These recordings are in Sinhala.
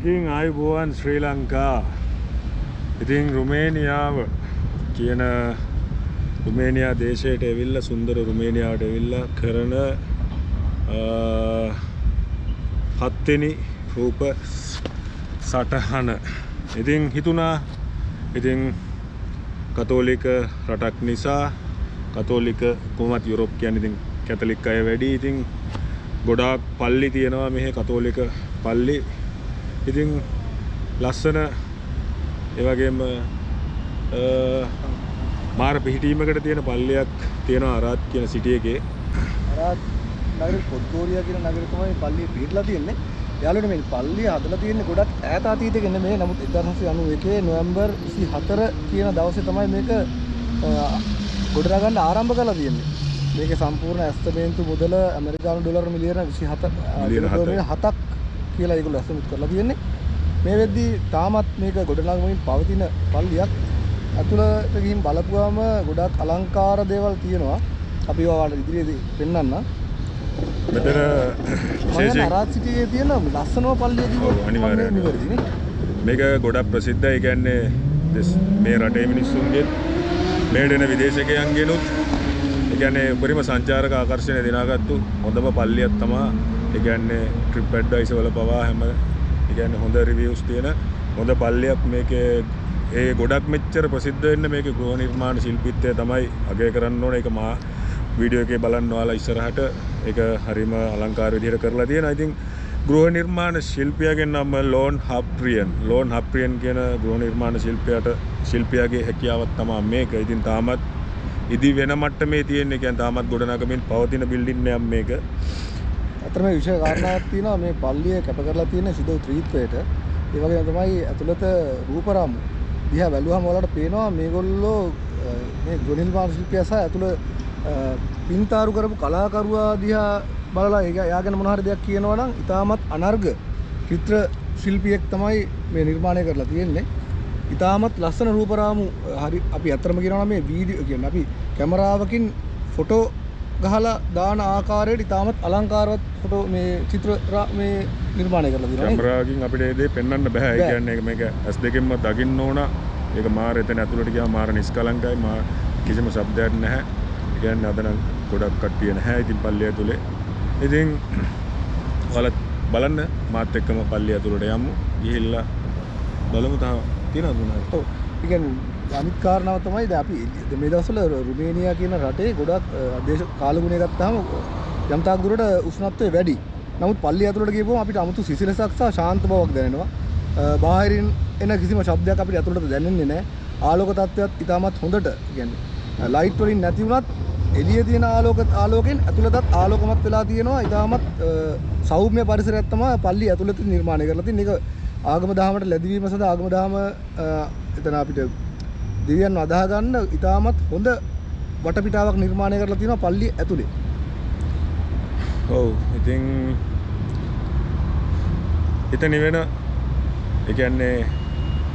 ඉතින් ආයුබෝවන් ශ්‍රී ලංකා. ඉතින් රුමේනියාව කියන රුමේනියා දේශයට ඇවිල්ලා සුන්දර රුමේනියාවට ඇවිල්ලා කරන 7 වෙනි රූප සටහන. ඉතින් හිතුණා ඉතින් කතෝලික රටක් නිසා කතෝලික කොහොමත් යුරෝප් කියන්නේ ඉතින් කැතලික් අය වැඩි. ඉතින් ගොඩාක් පල්ලි තියෙනවා මෙහි කතෝලික පල්ලි. ඉතින් ලස්සන ඒ වගේම මාර පිහිටීමකට තියෙන පල්ලියක් තියෙනවා අරාද් කියන සිටි එකේ. අරාද් නගරේ පොඩ්ගෝරියා කියන නගරේ තමයි පල්ලිය පිහිටලා තියෙන්නේ. යාළුවනේ මේ පල්ලිය හදලා තියෙන්නේ ගොඩක් ඈත අතීතයක නෙමෙයි. නමුත් 1991 නොවැම්බර් 24 කියන දවසේ තමයි මේක ගොඩනගා ගන්න ආරම්භ කරලා තියෙන්නේ. මේකේ සම්පූර්ණ ඇස්තමේන්තු මුදල ඇමරිකානු ඩොලර් මිලියන 27ක් කියලා ඒගොල්ලෝ ඇස්තමේන්තු කරලා තියෙන්නේ. මේ වෙද්දී තාමත් මේක ගොඩනගමින් පවතින පල්ලියක්. අතුලට ගිහින් බලපුවාම ගොඩක් අලංකාර දේවල් තියෙනවා. අපි ඔයාලට ඉදිරියේදී පෙන්වන්න. මෙතන විශේෂයෙන් අරාද් සිටියේ තියෙන ලස්සනම පල්ලිය කිව්වොත් අනිවාර්යයෙන්ම මේක ගොඩක් ප්‍රසිද්ධයි. ඒ කියන්නේ මේ රටේ මිනිස්සුන්ගේ මේට එන විදේශිකයන්ගෙනුත් ඒ කියන්නේ උපරිම සංචාරක ආකර්ෂණය දිනාගත්තු හොඳම පල්ලියක් තමයි. ඒ කියන්නේ ට්‍රිප් ඇඩ්වයිසර් වල පවා හැම ඒ කියන්නේ හොඳ රිවිව්ස් තියෙන හොඳ පල්ලියක්. මේකේ ඒ ගොඩක් මෙච්චර ප්‍රසිද්ධ වෙන්න මේකේ ගෘහ නිර්මාණ ශිල්පීත්වය තමයි අගය කරන්න ඕනේ. ඒක මා වීඩියෝ එකේ බලන්න ඔයාලා ඉස්සරහට ඒක හරිම අලංකාර විදිහට කරලා තියෙනවා. ඉතින් ගෘහ නිර්මාණ ශිල්පියාගේ නම ලෝන් හප්රියන් කියන ගෘහ නිර්මාණ ශිල්පියාගේ හැකියාවක් තමයි මේක. ඉතින් තාමත් ඉදි වෙන මට්ටමේ තියෙන්නේ. කියන්නේ තාමත් ගොඩනගමින් පවතින බිල්ඩින් එකක් මේක. අතර මේ විශේෂ කාරණාවක් තියෙනවා. මේ පල්ලිය කැප කරලා තියෙන සිදු ත්‍රිත්වයට. ඒ වගේම තමයි ඇතුළත රූපරාමු දිහා බැලුවම ඔයාලට පේනවා මේගොල්ලෝ මේ ගෘහ නිර්මාණ ශිල්පියා සහ ඇතුළ පින්තාරු කරපු කලාකරුවා දිහා බලලා එයා ගැන මොන හරි දෙයක් කියනවා නම් ඉතාමත් අනර්ග චිත්‍ර ශිල්පියෙක් තමයි මේ නිර්මාණය කරලා තියෙන්නේ. ඉතාමත් ලස්සන රූපරාමු හරි අපි අතරම කියනවා මේ වීඩියෝ කියන්නේ අපි කැමරාවකින් ෆොටෝ ගහලා දාන ආකාරයට ඉතාමත් අලංකාරවත් ෆොටෝ මේ චිත්‍ර මේ නිර්මාණය කරලා තියෙනවා. කැමරාවකින් අපිට මේ දේ පෙන්වන්න බෑ. ඒ කියන්නේ මේක S2කින්ම දකින්න ඕන. ඒක මාර එතන ඇතුළට ගියාම මාර නිස්කලංකයි. මාර කිසිම શબ્දයක් නැහැ. ඒ කියන්නේ අද නම් ගොඩක් කට්ටිය නැහැ. ඉතින් පල්ලිය ඇතුලේ. ඉතින් ඔයාලා බලන්න මාත් එක්කම පල්ලිය ඇතුළට යමු. ගිහිල්ලා බලමු තාම තියෙනවද මොනවද? ඔව්. ඒ කියන්නේ අනිත් කාරණාව තමයි දැන් අපි මේ දවස්වල රුමේනියා කියන රටේ ගොඩක් දේශ කාලගුණය ගත්තාම යම් තාක් දුරට උෂ්ණත්වය වැඩි. නමුත් පල්ලිය ඇතුළට ගියපුවම අපිට 아무තු සිසිලසක් සහ ශාන්ත බවක් දැනෙනවා. බාහිරින් එන කිසිම ශබ්දයක් අපිට ඇතුළට දැනෙන්නේ නැහැ. ආලෝක තත්ත්වයක් ඉතාමත් හොඳට කියන්නේ ලයිට් වලින් නැති වුණත් එළියේ තියෙන ආලෝකයෙන් ඇතුළතත් ආලෝකමත් වෙලා තියෙනවා. ඉතාමත් සෞම්‍ය පරිසරයක් තමයි පල්ලිය ඇතුළත නිර්මාණය කරලා තියෙන්නේ. ඒක ආගම දහමට ලැබීම සඳහා ආගම දහම එතන අපිට දෙවියන්ව අදාහ ගන්න ඉතාමත් හොඳ වටපිටාවක් නිර්මාණය කරලා තියෙනවා පල්ලිය ඇතුලේ. ඔව්. ඉතින් හිත නිවෙන ඒ කියන්නේ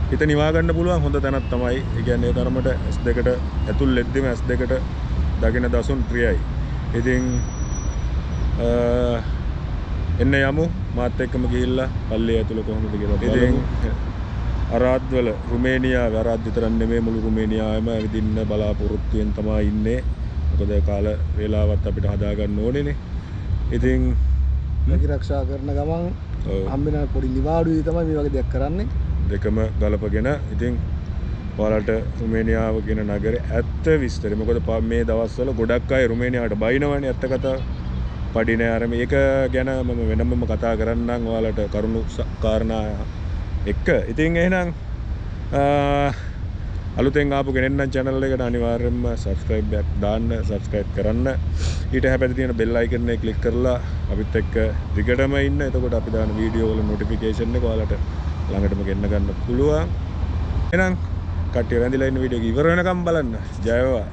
හිත නිවා ගන්න පුළුවන් හොඳ තැනක් තමයි. ඒ කියන්නේ තරමට S2කට ඇතුල් වෙද්දිම S2කට දකින දසුන් ප්‍රියයි. ඉතින් එන්න යමු මාත් එක්කම ගිහිල්ලා පල්ලිය ඇතුළ කොහොමද කියලා. ඉතින් අරාද් වල රුමේනියාව අරාද් විතරක් නෙමෙයි මුළු රුමේනියාවම ඇවිදින්න බලාපොරොත්තුෙන් තමයි ඉන්නේ. මොකද කාල වේලාවත් අපිට හදා ගන්න ඕනේනේ. ඉතින් රැකිරක්ෂා කරන ගමන් හම්බෙන පොඩි නිවාඩුවේ තමයි මේ වගේ දෙයක් කරන්නේ. දෙකම ගලපගෙන ඉතින් ඔයාලට රුමේනියාව කියන නගරේ ඇත්ත විස්තරය. මොකද මේ දවස්වල ගොඩක් අය රුමේනියාවට බයිනවනේ ඇත්ත කතා. පඩි නෑ අර මේක ගැන මම වෙනමම කතා කරන්නම් ඔයාලට කරුණු කාරණා එක්ක. ඉතින් එහෙනම් අලුතෙන් ආපු කෙනෙක් නම් channel එකට අනිවාර්යයෙන්ම subscribe එකක් දාන්න, subscribe කරන්න. ඊට හැබැයි තියෙන bell icon එක click කරලා අපිත් එක්ක දිගටම ඉන්න. එතකොට අපි දාන වීඩියෝ වල notification එක ඔයාලට ළඟටම ගෙන්න ගන්න පුළුවන්. එහෙනම් කට්ටිය වැඳිලා ඉන්න වීඩියෝ එක ඉවර වෙනකම් බලන්න. ජය වේවා.